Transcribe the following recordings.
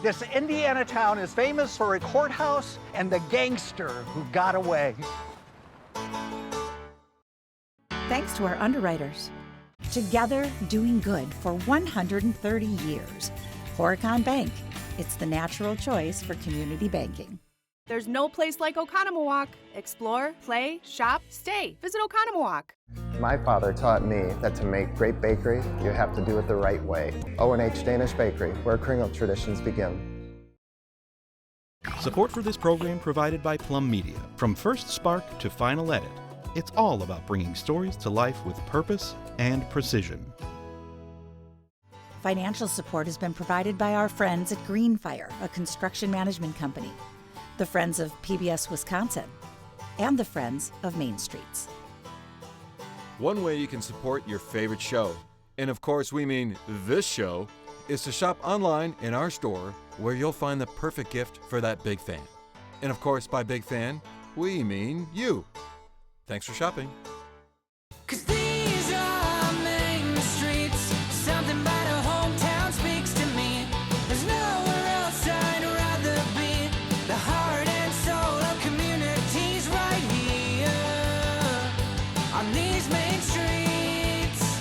This Indiana town is famous for its courthouse and the gangster who got away. Thanks to our underwriters. Together, doing good for 130 years. Horicon Bank. It's the natural choice for community banking. There's no place like Oconomowoc. Explore, play, shop, stay. Visit Oconomowoc. My father taught me that to make great bakery, you have to do it the right way. O&H Danish Bakery, where Kringle traditions begin. Support for this program provided by Plum Media. From first spark to final edit, it's all about bringing stories to life with purpose and precision. Financial support has been provided by our friends at Greenfire, a construction management company, the Friends of PBS Wisconsin, and the Friends of Main Streets. One way you can support your favorite show, and of course we mean this show, is to shop online in our store where you'll find the perfect gift for that big fan. And of course, by big fan, we mean you. Thanks for shopping. 'Cause these are main streets, something about a hometown speaks to me. There's nowhere else I'd rather be. The heart and soul of communities right here on these main streets.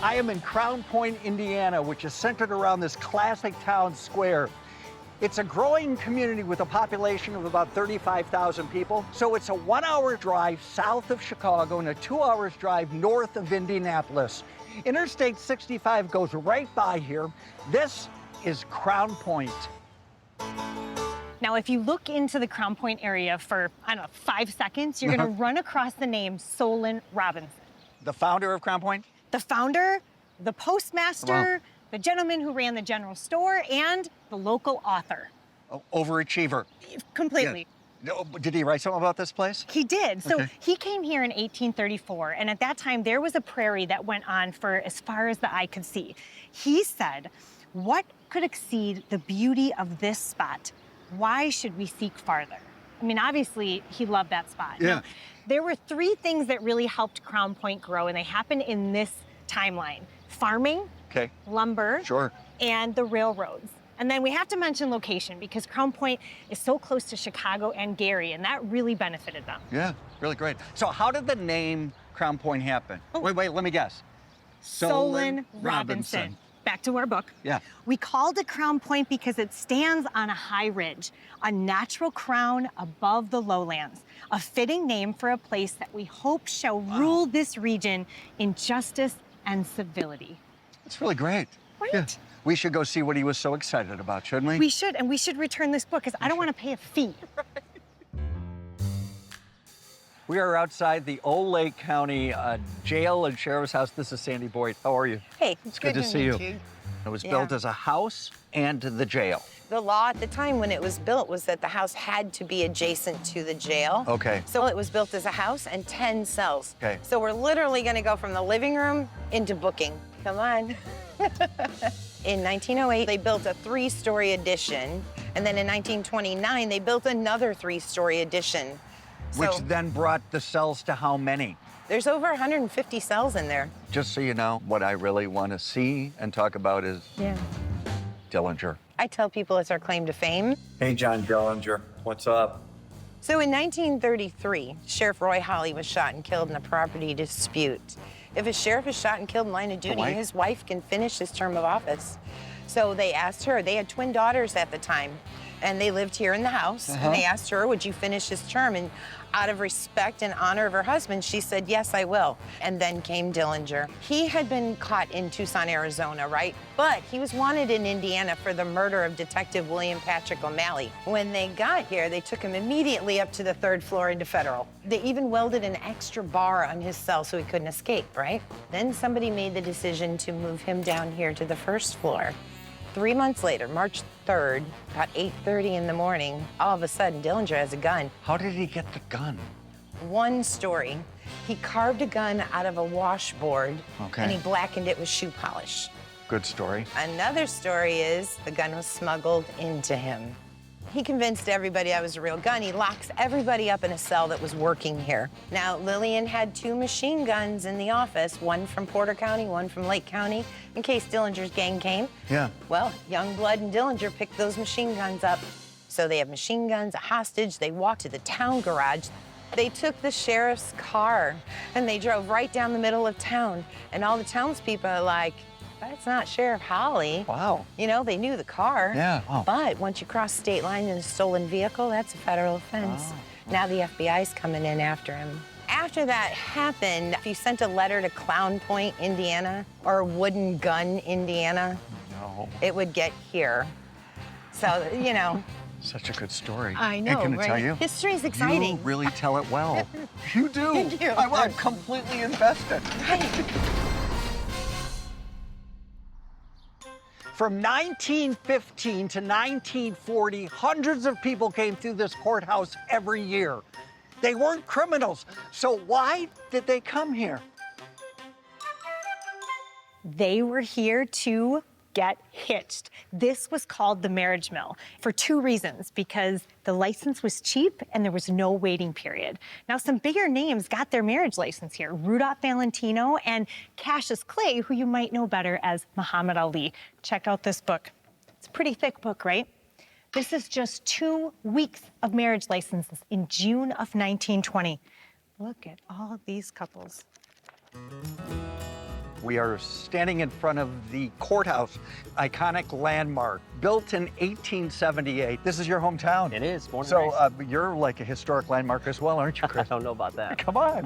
I am in Crown Point, Indiana, which is centered around this classic town square. It's a growing community with a population of about 35,000 people. So it's a 1-hour drive south of Chicago and a 2-hour drive north of Indianapolis. Interstate 65 goes right by here. This is Crown Point. Now, if you look into the Crown Point area for, 5 seconds, you're going to run across the name Solon Robinson. The founder of Crown Point? The founder, the postmaster, the gentleman who ran the general store, and the local author. Oh, overachiever. Completely. Yeah. Did he write something about this place? He did. So Okay. he came here in 1834, and at that time there was a prairie that went on for as far as the eye could see. He said, what could exceed the beauty of this spot? Why should we seek farther? I mean, obviously, he loved that spot. Yeah. Now, there were 3 things that really helped Crown Point grow, and they happened in this timeline. Farming, Okay. lumber, Sure. and the railroads. And then we have to mention location because Crown Point is so close to Chicago and Gary, and that really benefited them. Yeah, really great. So how did the name Crown Point happen? Oh. Wait, let me guess. Solon Robinson. Back to our book. Yeah. We called it Crown Point because it stands on a high ridge, a natural crown above the lowlands, a fitting name for a place that we hope shall rule this region in justice and civility. It's really great. Right? Yeah. We should go see what he was so excited about, shouldn't we? We should, and we should return this book because I don't want to pay a fee. We are outside the Old Lake County Jail and Sheriff's House. This is Sandy Boyd. How are you? Hey, It's good to see you. It was built as a house and the jail. The law at the time when it was built was that the house had to be adjacent to the jail. Okay. So it was built as a house and 10 cells. Okay. So we're literally gonna go from the living room into booking. Come on. In 1908, they built a 3-story addition. And then in 1929, they built another 3-story addition. Which So then brought the cells to how many? there's over 150 cells in there. Just so you know, what I really want to see and talk about is Dillinger. I tell people it's our claim to fame. Hey, John Dillinger, what's up? So in 1933, Sheriff Roy Hawley was shot and killed in a property dispute. If a sheriff is shot and killed in line of duty, wife? his wife can finish his term of office. So they asked her, they had twin daughters at the time, and they lived here in the house, and they asked her, would you finish his term? And out of respect and honor of her husband, she said, yes, I will. And then came Dillinger. He had been caught in Tucson, Arizona, right? But he was wanted in Indiana for the murder of Detective William Patrick O'Malley. When they got here, they took him immediately up to the 3rd floor into federal. They even welded an extra bar on his cell so he couldn't escape, right? Then somebody made the decision to move him down here to the 1st floor. 3 months later, March 3rd, about 8:30 in the morning, all of a sudden, Dillinger has a gun. How did he get the gun? One story, he carved a gun out of a washboard, Okay. and he blackened it with shoe polish. Good story. Another story is the gun was smuggled into him. He convinced everybody I was a real gun. He locks everybody up in a cell that was working here. Now, Lillian had 2 machine guns in the office, one from Porter County, one from Lake County, in case Dillinger's gang came. Yeah. Well, Youngblood and Dillinger picked those machine guns up. So they have machine guns, a hostage. They walked to the town garage. They took the sheriff's car and they drove right down the middle of town. And all the townspeople are like, that's not Sheriff Holly. Wow. You know, they knew the car. Yeah. Wow. But once you cross state line in a stolen vehicle, that's a federal offense. Oh. Now the FBI's coming in after him. After that happened, if you sent a letter to Clown Point, Indiana, or Wooden Gun, Indiana, No. it would get here. So, you know. Such a good story. I know, And can I right? tell you? History's exciting. You really tell it well. You do. Thank you. I'm completely invested. From 1915 to 1940, hundreds of people came through this courthouse every year. They weren't criminals, so why did they come here? They were here to get hitched. This was called the marriage mill for 2 reasons, because the license was cheap and there was no waiting period. Now, some bigger names got their marriage license here. Rudolph Valentino and Cassius Clay, who you might know better as Muhammad Ali. Check out this book. It's a pretty thick book, right? This is just 2 weeks of marriage licenses in June of 1920. Look at all of these couples. We are standing in front of the courthouse, iconic landmark, built in 1878. This is your hometown. It is, born and So you're like a historic landmark as well, aren't you, Chris? I don't know about that. Come on.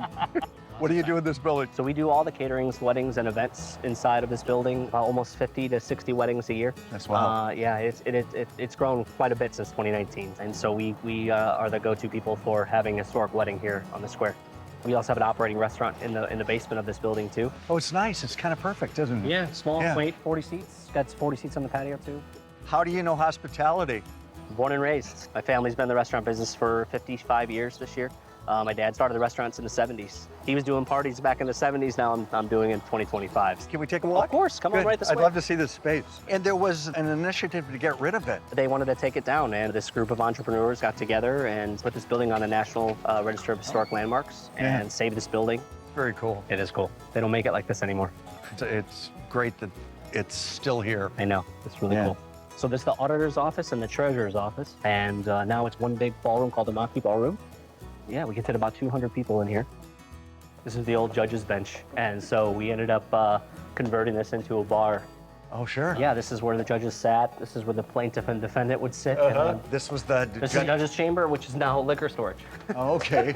What do you do in this building? So we do all the caterings, weddings, and events inside of this building. Almost 50 to 60 weddings a year. That's wow. Yeah, it's grown quite a bit since 2019, and so we are the go-to people for having a historic wedding here on the square. We also have an operating restaurant in the basement of this building too. Oh, it's nice. It's kind of perfect, isn't it? Yeah, small, quaint, 40 seats. Got 40 seats on the patio too. How do you know hospitality? Born and raised. My family's been in the restaurant business for 55 years this year. My dad started the restaurants in the 70s. He was doing parties back in the 70s. Now I'm doing it in 2025. Can we take a walk? Of course, come on right this way. I'd love to see this space. And there was an initiative to get rid of it. They wanted to take it down, and this group of entrepreneurs got together and put this building on the National Register of Historic Landmarks and save this building. Very cool. It is cool. They don't make it like this anymore. It's great that it's still here. I know. It's really cool. So this is the auditor's office and the treasurer's office, and now it's one big ballroom called the Monkey Ballroom. Yeah, we can fit about 200 people in here. This is the old judge's bench, and so we ended up converting this into a bar. Oh, sure. Yeah, this is where the judges sat. This is where the plaintiff and defendant would sit. And this was the... This is the judge's chamber, which is now liquor storage. Oh, okay.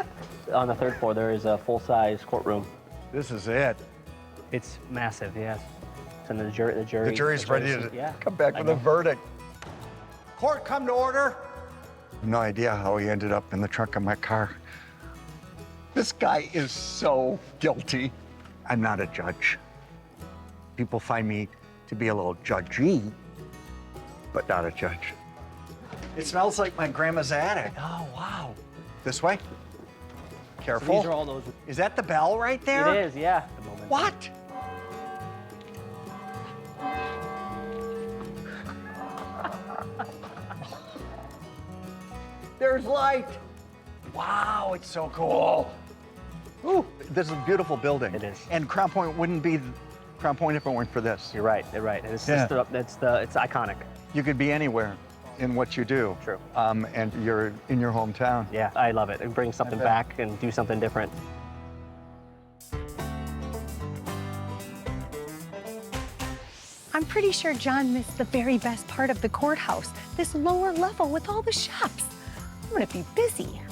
On the 3rd floor, there is a full-size courtroom. This is it. It's massive, yes. And the jury's ready to come back with a verdict. Court, come to order. I have no idea how he ended up in the trunk of my car. This guy is so guilty. I'm not a judge. People find me to be a little judgy, but not a judge. It smells like my grandma's attic. Oh, wow. This way? Careful. So these are all those. Is that the bell right there? It is, yeah. At the moment. What? There's light. Wow, it's so cool. Ooh, this is a beautiful building. It is. And Crown Point wouldn't be Crown Point if it weren't for this. You're right. You're right. It's iconic. You could be anywhere in what you do. True. And you're in your hometown. Yeah, I love it. It brings something back and do something different. I'm pretty sure John missed the very best part of the courthouse, this lower level with all the shops. I'm gonna be busy.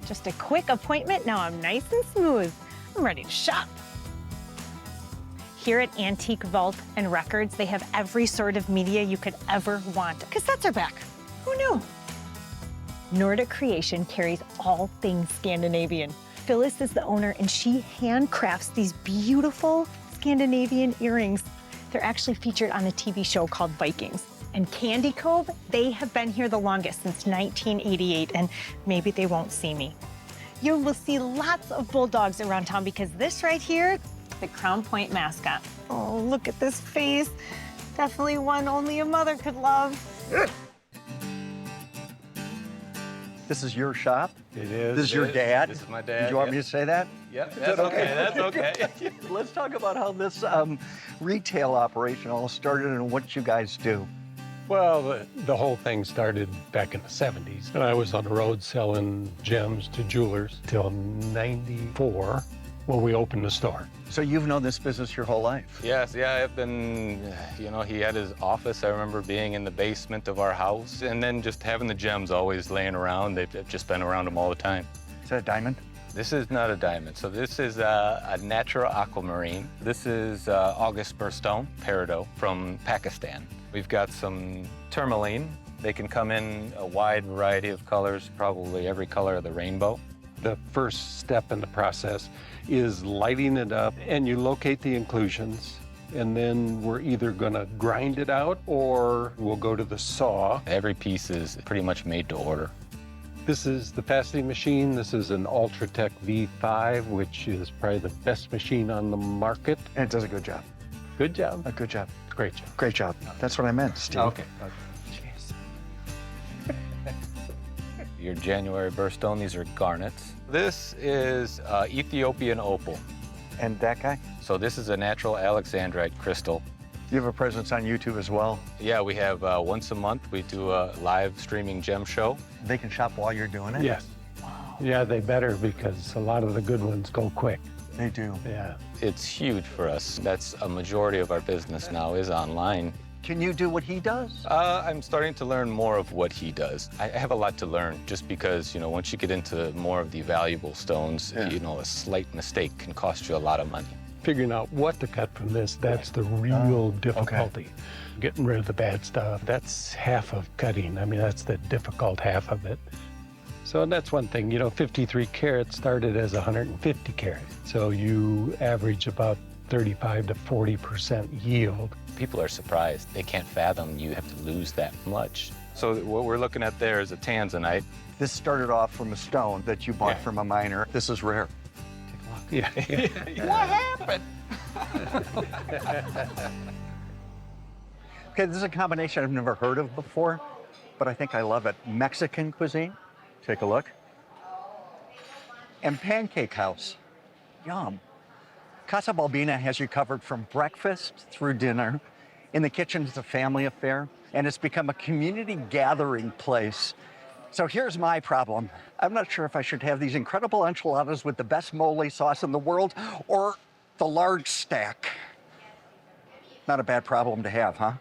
Just a quick appointment, now I'm nice and smooth. I'm ready to shop. Here at Antique Vault and Records, they have every sort of media you could ever want. Cassettes are back. Who knew? Nordic Creation carries all things Scandinavian. Phyllis is the owner, and she handcrafts these beautiful Scandinavian earrings. They're actually featured on a TV show called Vikings. And Candy Cove, they have been here the longest, since 1988, and maybe they won't see me. You will see lots of bulldogs around town, because this right here, the Crown Point mascot. Oh, look at this face. Definitely one only a mother could love. This is your shop? It is. This is your dad? This is my dad. Did you want me to say that? Yep, that's okay. That's okay. Let's talk about how this retail operation all started and what you guys do. Well, the whole thing started back in the 70s. And I was on the road selling gems to jewelers till 94 when we opened the store. So you've known this business your whole life? Yes, yeah, I've been, he had his office. I remember being in the basement of our house and then just having the gems always laying around. They've just been around him all the time. Is that a diamond? This is not a diamond. So this is a natural aquamarine. This is August birthstone, peridot, from Pakistan. We've got some tourmaline. They can come in a wide variety of colors, probably every color of the rainbow. The first step in the process is lighting it up, and you locate the inclusions, and then we're either gonna grind it out or we'll go to the saw. Every piece is pretty much made to order. This is the faceting machine. This is an Ultratech V5, which is probably the best machine on the market. And it does a good job. Good job. A good job. Great job. Great job. That's what I meant, Steve. Okay. Your January birthstone, these are garnets. This is Ethiopian opal. And that guy? So this is a natural alexandrite crystal. You have a presence on YouTube as well? Yeah, we have once a month, we do a live streaming gem show. They can shop while you're doing it? Yes. Wow. Yeah, they better, because a lot of the good ones go quick. They do. Yeah. It's huge for us. That's a majority of our business now is online. Can you do what he does? I'm starting to learn more of what he does. I have a lot to learn just because, once you get into more of the valuable stones, a slight mistake can cost you a lot of money. Figuring out what to cut from this, that's the real difficulty. Okay. Getting rid of the bad stuff, that's half of cutting. I mean, that's the difficult half of it. So that's one thing, 53 carats started as 150 carats. So you average about 35 to 40% yield. People are surprised. They can't fathom you have to lose that much. So what we're looking at there is a tanzanite. This started off from a stone that you bought from a miner. This is rare. Yeah. What happened? Okay, this is a combination I've never heard of before, but I think I love it. Mexican cuisine. Take a look. And Pancake House. Yum. Casa Balbina has you covered from breakfast through dinner. In the kitchen, it's a family affair, and it's become a community gathering place. So here's my problem. I'm not sure if I should have these incredible enchiladas with the best mole sauce in the world or the large stack. Not a bad problem to have, huh?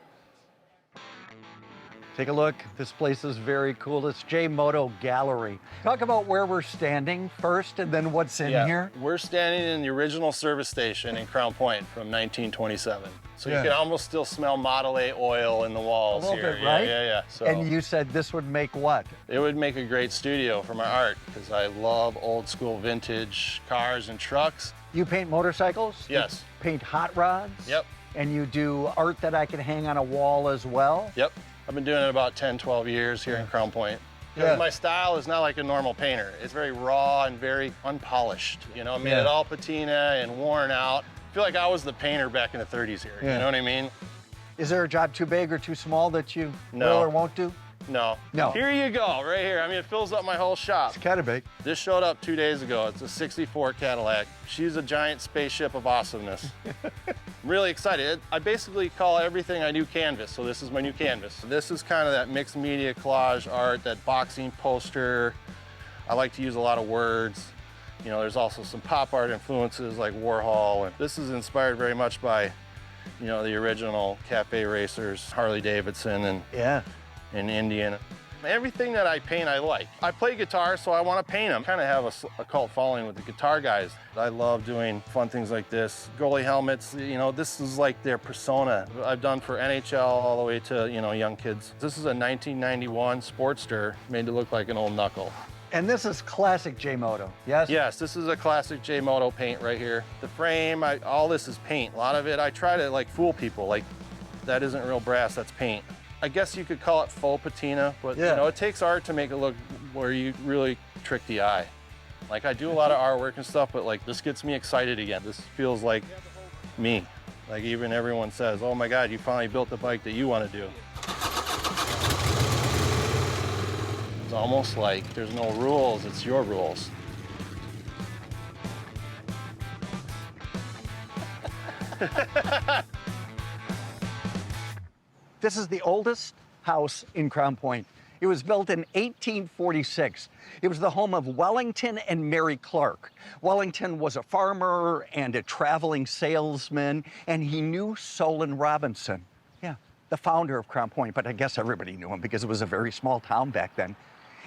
Take a look. This place is very cool. It's Moto Gallery. Talk about where we're standing first and then what's in here. We're standing in the original service station in Crown Point from 1927. So you can almost still smell Model A oil in the walls here. A little bit, right? Yeah. So and you said this would make what? It would make a great studio for my art because I love old school vintage cars and trucks. You paint motorcycles? Yes. You paint hot rods? Yep. And you do art that I can hang on a wall as well? Yep. I've been doing it about 10, 12 years here in Crown Point. Because my style is not like a normal painter. It's very raw and very unpolished. I made it all patina and worn out. I feel like I was the painter back in the 30s here. You know what I mean? Is there a job too big or too small that you will or won't do? No. Here you go, right here. I mean, it fills up my whole shop. It's kind of big. This showed up 2 days ago. It's a 64 Cadillac. She's a giant spaceship of awesomeness. I'm really excited. I basically call everything I do canvas, so this is my new canvas. This is kind of that mixed media collage art, that boxing poster. I like to use a lot of words. There's also some pop art influences like Warhol. And this is inspired very much by, the original cafe racers, Harley Davidson and Indian. Everything that I paint, I like. I play guitar, so I want to paint them. Kind of have a cult following with the guitar guys. I love doing fun things like this. Goalie helmets, this is like their persona. I've done for NHL all the way to, young kids. This is a 1991 Sportster made to look like an old knuckle. And this is classic Moto, yes? Yes, this is a classic Moto paint right here. The frame, all this is paint. A lot of it, I try to fool people. Like, that isn't real brass, that's paint. I guess you could call it faux patina, but it takes art to make it look where you really trick the eye. Like I do a lot of artwork and stuff, but this gets me excited again. This feels like me. Like even everyone says, oh my God, you finally built the bike that you want to do. It's almost like there's no rules, it's your rules. This is the oldest house in Crown Point. It was built in 1846. It was the home of Wellington and Mary Clark. Wellington was a farmer and a traveling salesman, and he knew Solon Robinson. Yeah, the founder of Crown Point, but I guess everybody knew him because it was a very small town back then.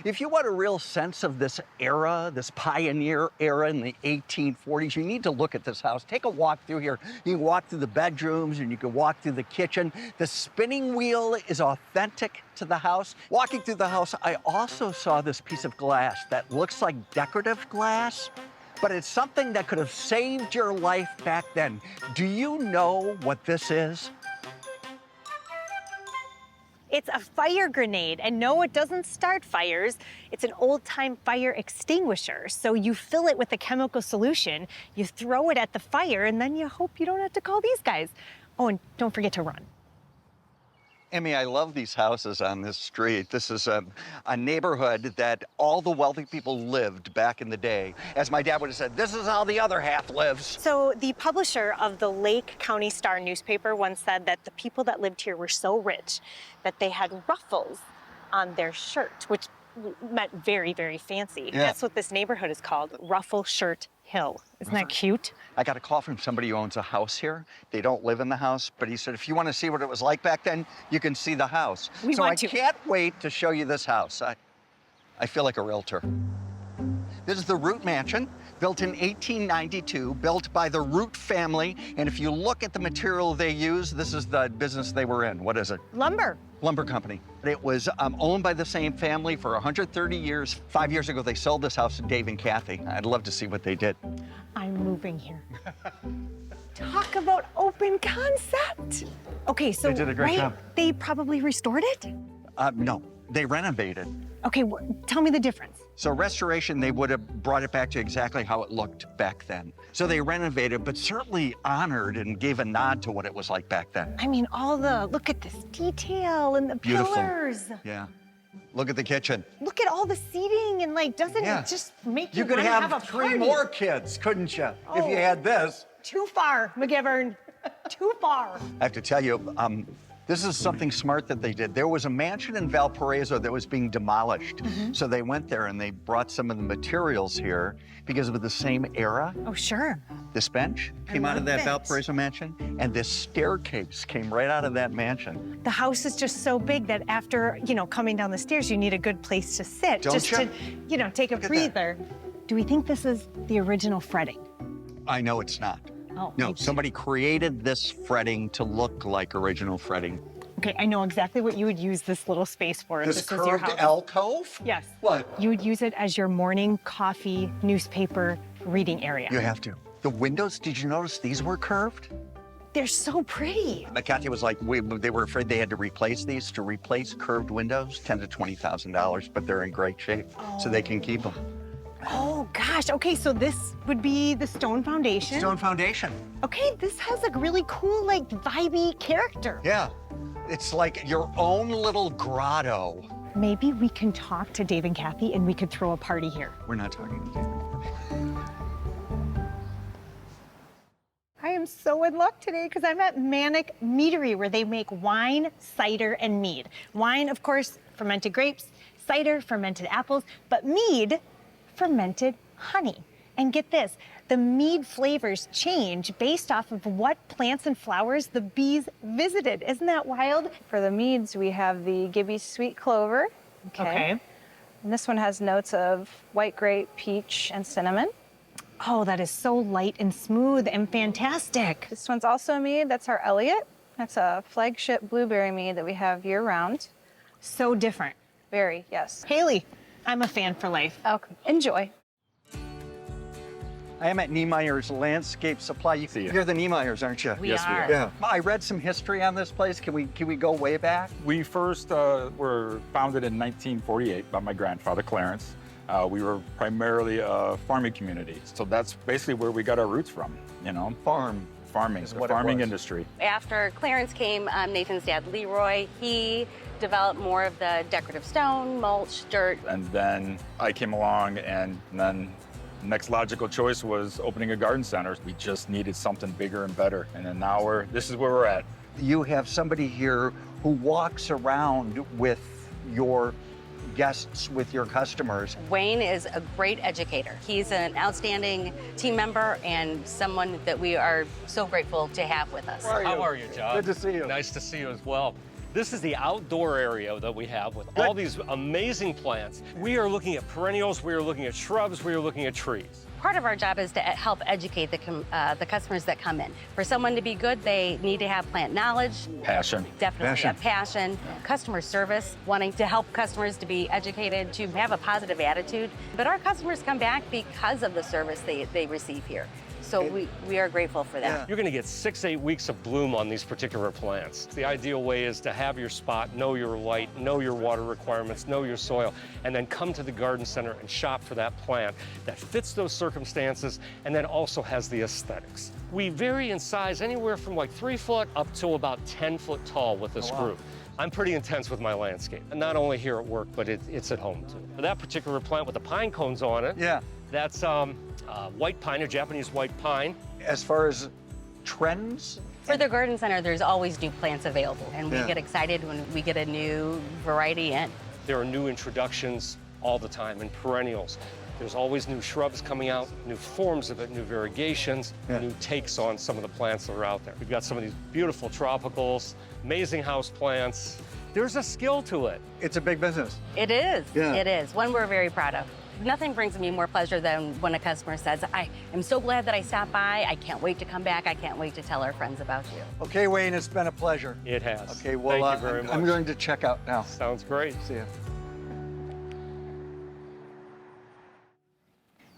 If you want a real sense of this era, this pioneer era in the 1840s, you need to look at this house. Take a walk through here. You can walk through the bedrooms and you can walk through the kitchen. The spinning wheel is authentic to the house. Walking through the house, I also saw this piece of glass that looks like decorative glass, but it's something that could have saved your life back then. Do you know what this is? It's a fire grenade, and no, it doesn't start fires. It's an old-time fire extinguisher. So you fill it with a chemical solution, you throw it at the fire, and then you hope you don't have to call these guys. Oh, and don't forget to run. Emmy, I love these houses on this street. This is a neighborhood that all the wealthy people lived back in the day. As my dad would have said, this is how the other half lives. So the publisher of the Lake County Star newspaper once said that the people that lived here were so rich that they had ruffles on their shirt, which meant very, very fancy. Yeah. That's what this neighborhood is called, Ruffle Shirt Hill. Isn't that cute? I got a call from somebody who owns a house here. They don't live in the house, but he said, if you want to see what it was like back then, you can see the house. So I can't wait to show you this house. I feel like a realtor. This is the Root Mansion, built in 1892, built by the Root family. And if you look at the material they use, this is the business they were in. What is it? Lumber. Lumber company. It was owned by the same family for 130 years. 5 years ago, they sold this house to Dave and Kathy. I'd love to see what they did. I'm moving here. Talk about open concept. Okay, so They did a great job. They probably restored it? No, they renovated. Okay, tell me the difference. So restoration, they would have brought it back to exactly how it looked back then. So they renovated, but certainly honored and gave a nod to what it was like back then. I mean, look at this detail and the Beautiful. pillars. Yeah. Look at the kitchen. Look at all the seating and doesn't Yeah. it just make you You could wanna have a 3 party? more kids, couldn't you, if you Oh. had this? Too far, McGivern. Too far. I have to tell you, this is something smart that they did. There was a mansion in Valparaiso that was being demolished. So they went there and they brought some of the materials here because of the same era. Oh, sure. This bench came out of that Valparaiso mansion, and this staircase came right out of that mansion. The house is just so big that after, coming down the stairs, you need a good place to sit. Don't just you? to, take a Look at that. breather. Do we think this is the original fretting? I know it's not. Oh, No, somebody created this fretting to look like original fretting. Okay, I know exactly what you would use this little space for if This this was your curved house. alcove? Yes. What? You would use it as your morning coffee newspaper reading area. You have to. The windows, did you notice these were curved? They're so pretty. Kathy was like, they were afraid they had to replace these. To replace curved windows, $10,000 to $20,000, but they're in great shape, so they can keep them. Oh gosh, okay, so this would be the stone foundation. Stone foundation. Okay, this has a really cool, vibey character. Yeah, it's like your own little grotto. Maybe we can talk to Dave and Kathy and we could throw a party here. We're not talking to David. I am so in luck today because I'm at Manic Meadery where they make wine, cider, and mead. Wine, of course, fermented grapes, cider, fermented apples, but mead, fermented honey. And get this, the mead flavors change based off of what plants and flowers the bees visited. Isn't that wild? For the meads, we have the Gibby Sweet Clover. Okay. And this one has notes of white grape, peach, and cinnamon. Oh, that is so light and smooth and fantastic. This one's also a mead. That's our Elliott. That's a flagship blueberry mead that we have year-round. So different. Very, yes. Haley, I'm a fan for life. Okay, enjoy. I am at Niemeyer's Landscape Supply. You're the Niemeyers, aren't you? We Yes, we are. Yeah. I read some history on this place. Can we go way back? We first were founded in 1948 by my grandfather, Clarence. We were primarily a farming community, so that's basically where we got our roots from, Farm. farming, the farming industry. After Clarence came, Nathan's dad, Leroy, he developed more of the decorative stone, mulch, dirt. And then I came along, and then next logical choice was opening a garden center. We just needed something bigger and better. And then now this is where we're at. You have somebody here who walks around with your guests, with your customers. Wayne is a great educator. He's an outstanding team member and someone that we are so grateful to have with us. How are you, John? Good to see you. Nice to see you as well. This is the outdoor area that we have with all these amazing plants. We are looking at perennials, we are looking at shrubs, we are looking at trees. Part of our job is to help educate the customers that come in. For someone to be good, they need to have plant knowledge. Passion. Definitely, a passion. Customer service, wanting to help customers to be educated, to have a positive attitude. But our customers come back because of the service they receive here. So we are grateful for that. You're gonna get 6-8 weeks of bloom on these particular plants. The ideal way is to have your spot, know your light, know your water requirements, know your soil, and then come to the garden center and shop for that plant that fits those circumstances and then also has the aesthetics. We vary in size anywhere from like 3 foot up to about 10 foot tall with this group. I'm pretty intense with my landscape, and not only here at work, but it's at home too. For that particular plant with the pine cones on it, that's white pine, a Japanese white pine. As far as trends? For the garden center, there's always new plants available, and we get excited when we get a new variety in. There are new introductions all the time and perennials. There's always new shrubs coming out, new forms of it, new variegations, new takes on some of the plants that are out there. We've got some of these beautiful tropicals, amazing house plants. There's a skill to it. It's a big business. It is. It is. One we're very proud of. Nothing brings me more pleasure than when a customer says, I am so glad that I stopped by. I can't wait to come back. I can't wait to tell our friends about you. Okay, Wayne, it's been a pleasure. It has. Okay, well, Thank you very much. I'm going to check out now. Sounds great. See ya.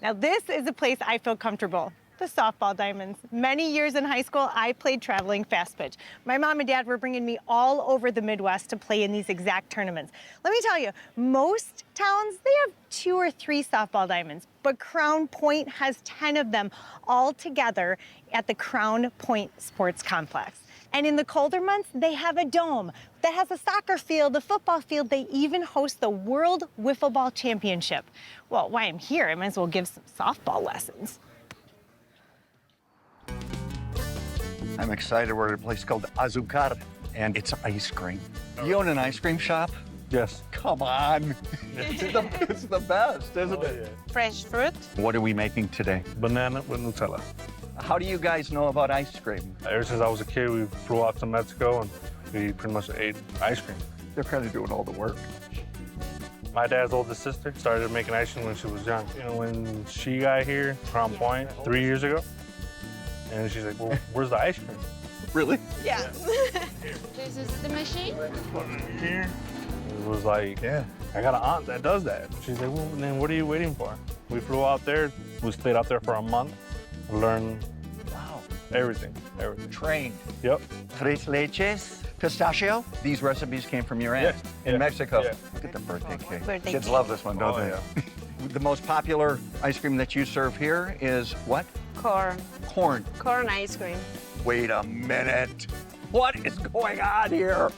Now this is a place I feel comfortable. The softball diamonds. Many years in high school, I played traveling fast pitch. My mom and dad were bringing me all over the Midwest to play in these exact tournaments. Let me tell you, most towns, they have 2 or 3 softball diamonds, but Crown Point has 10 of them all together at the Crown Point Sports Complex. And in the colder months, they have a dome that has a soccer field, a football field. They even host the World Wiffle Ball Championship. Well, while I'm here, I might as well give some softball lessons. I'm excited. We're at a place called Azucar, and it's ice cream. You own an ice cream shop? Yes. Come on. It's the best, isn't it? Fresh fruit. What are we making today? Banana with Nutella. How do you guys know about ice cream? Ever since I was a kid, we flew out to Mexico and we pretty much ate ice cream. They're kind of doing all the work. My dad's oldest sister started making ice cream when she was young. You know, when she got here, Crown Point, 3 years ago, and she's like, well, where's the ice cream? Really? Yeah. This is the machine. Put it in here. It was like, yeah, I got an aunt that does that. She's like, well, then what are you waiting for? We flew out there. We stayed out there for a month, learned everything. Trained. Yep. Tres leches, pistachio. These recipes came from your aunt in Mexico. Yeah. Look at the birthday cake. Birthday Kids cake. love this one, don't Oh, they? yeah. The most popular ice cream that you serve here is what? Corn. Corn. Corn ice cream. Wait a minute. What is going on here?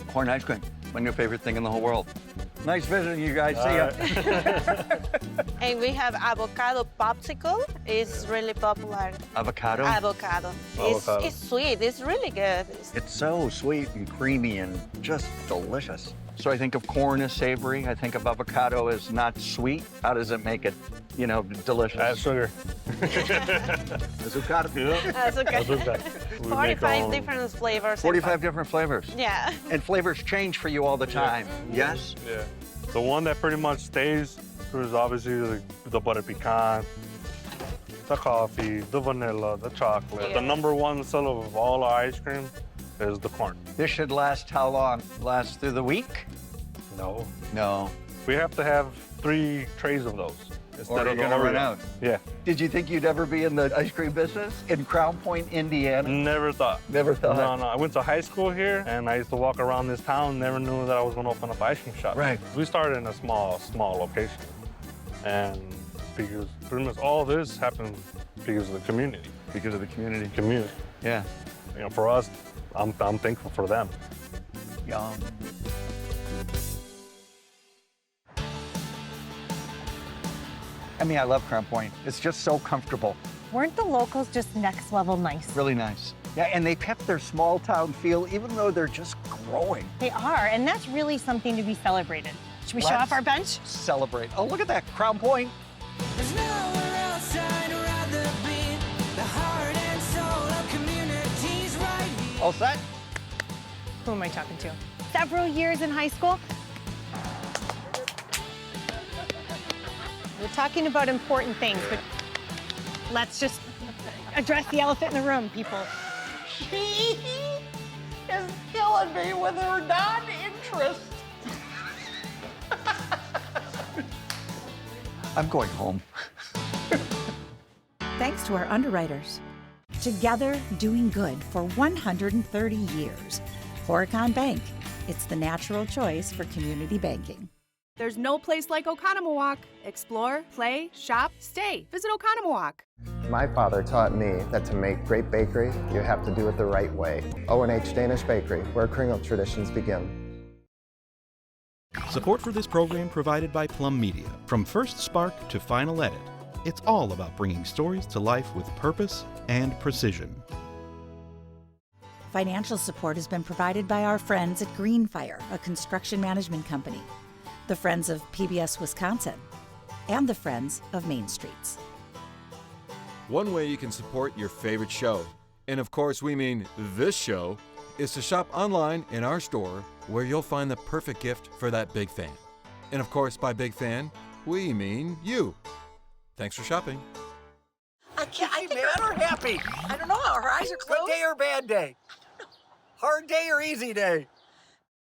Corn ice cream. My new favorite thing in the whole world. Nice visiting you guys. See ya. And we have avocado popsicle. It's really popular. Avocado? Avocado. Avocado. It's sweet. It's really good. It's so sweet and creamy and just delicious. So I think of corn as savory. I think of avocado as not sweet. How does it make it, you know, delicious? Add sugar. Azucar. Azucar. We 45 different flavors. 45 different flavors. Yeah. And flavors change for you all the time. Yes? Yeah. The one that pretty much stays is obviously the butter pecan, the coffee, the vanilla, the chocolate. The number one seller of all our ice cream is the corn. This should last how long? Last through the week? No. No. We have to have 3 trays of those. Or you're gonna run out. Yeah. Did you think you'd ever be in the ice cream business in Crown Point, Indiana? Never thought. Never thought? No. I went to high school here, and I used to walk around this town. Never knew that I was gonna open up an ice cream shop. Right. We started in a small location, and because pretty much all this happened because of the community. Because of the community. Yeah. You know, for us, I'm thankful for them. Yum. I mean, I love Crown Point. It's just so comfortable. Weren't the locals just next level nice? Really nice. Yeah, and they kept their small town feel even though they're just growing. They are, and that's really something to be celebrated. Should we show off our bench? Celebrate. Oh, look at that, Crown Point. There's nowhere else I'd rather be. The heart and soul of communities right here. All set? Who am I talking to? Several years in high school. We're talking about important things, but let's just address the elephant in the room, people. She is killing me with her non-interest. I'm going home. Thanks to our underwriters. Together, doing good for 130 years. Horicon Bank. It's the natural choice for community banking. There's no place like Oconomowoc. Explore, play, shop, stay. Visit Oconomowoc. My father taught me that to make great bakery, you have to do it the right way. O&H Danish Bakery, where Kringle traditions begin. Support for this program provided by Plum Media. From first spark to final edit, it's all about bringing stories to life with purpose and precision. Financial support has been provided by our friends at Greenfire, a construction management company, the Friends of PBS Wisconsin, and the Friends of Main Streets. One way you can support your favorite show, and of course we mean this show, is to shop online in our store where you'll find the perfect gift for that big fan. And of course, by big fan, we mean you. Thanks for shopping. I think mad or happy? I don't know. Her eyes are closed. Good day or bad day? Hard day or easy day?